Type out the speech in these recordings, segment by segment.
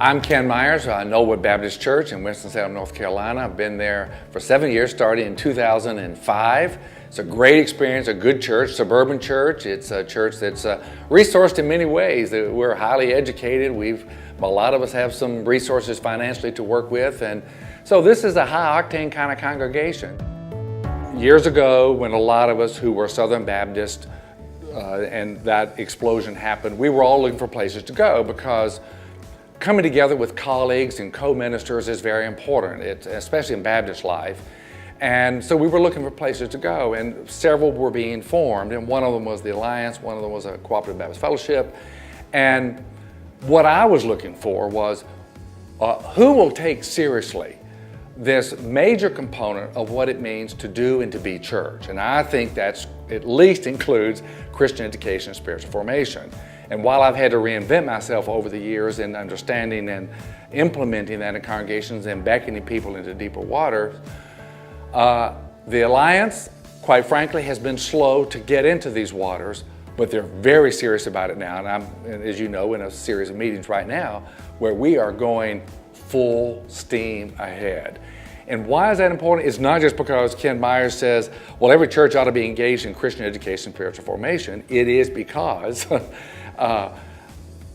I'm Ken Meyers, Knollwood Baptist Church in Winston-Salem, North Carolina. I've been there for 7 years, starting in 2005. It's a great experience, a good church, suburban church. It's a church that's resourced in many ways. We're highly educated. A lot of us have some resources financially to work with, and so this is a high-octane kind of congregation. Years ago, when a lot of us who were Southern Baptist and that explosion happened, we were all looking for places to go because coming together with colleagues and co-ministers is very important, especially in Baptist life. And so we were looking for places to go, and several were being formed, and one of them was the Alliance, one of them was a Cooperative Baptist Fellowship. And what I was looking for was who will take seriously this major component of what it means to do and to be church. And I think that's at least includes Christian education and spiritual formation. And while I've had to reinvent myself over the years in understanding and implementing that in congregations and beckoning people into deeper waters, the Alliance, quite frankly, has been slow to get into these waters, but they're very serious about it now. And I'm, as you know, in a series of meetings right now where we are going full steam ahead. And why is that important? It's not just because Ken Meyers says, well, every church ought to be engaged in Christian education and spiritual formation. It is because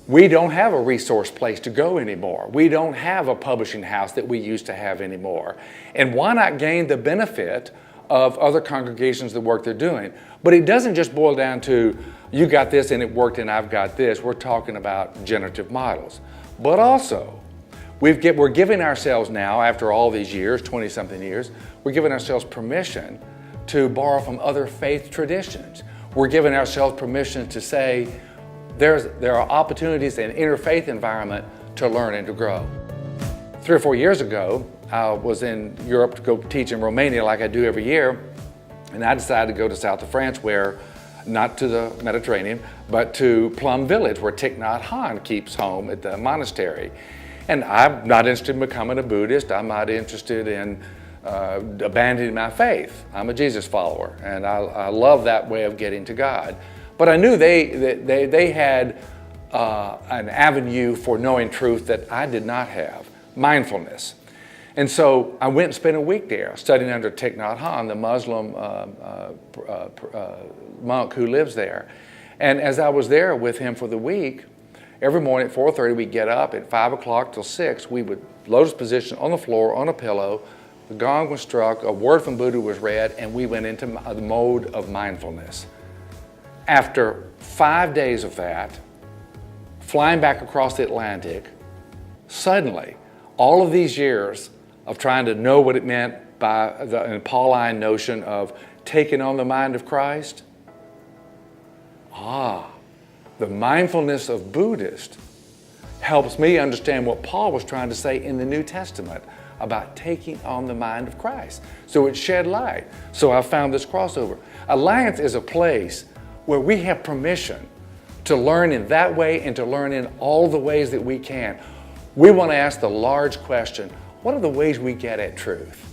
we don't have a resource place to go anymore. We don't have a publishing house that we used to have anymore. And why not gain the benefit of other congregations, the work they're doing? But it doesn't just boil down to, you got this and it worked and I've got this. We're talking about generative models. But also, we're giving ourselves now, after all these years, 20-something years, we're giving ourselves permission to borrow from other faith traditions. We're giving ourselves permission to say, there are opportunities in interfaith environment to learn and to grow. 3 or 4 years ago, I was in Europe to go teach in Romania like I do every year, and I decided to go to south of France where, not to the Mediterranean, but to Plum Village where Thich Nhat Hanh keeps home at the monastery. And I'm not interested in becoming a Buddhist. I'm not interested in abandoning my faith. I'm a Jesus follower, and I love that way of getting to God. But I knew they had an avenue for knowing truth that I did not have, mindfulness. And so I went and spent a week there studying under Thich Nhat Hanh, the Muslim monk who lives there. And as I was there with him for the week, every morning at 4:30 we'd get up, at 5 o'clock till 6, we would lotus position on the floor on a pillow, the gong was struck, a word from Buddha was read, and we went into the mode of mindfulness. After 5 days of that, flying back across the Atlantic, suddenly, all of these years of trying to know what it meant by the Pauline notion of taking on the mind of Christ, the mindfulness of Buddhist helps me understand what Paul was trying to say in the New Testament about taking on the mind of Christ. So it shed light. So I found this crossover. Alliance is a place where we have permission to learn in that way and to learn in all the ways that we can. We want to ask the large question, what are the ways we get at truth?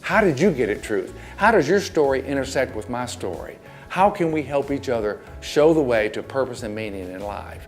How did you get at truth? How does your story intersect with my story? How can we help each other show the way to purpose and meaning in life?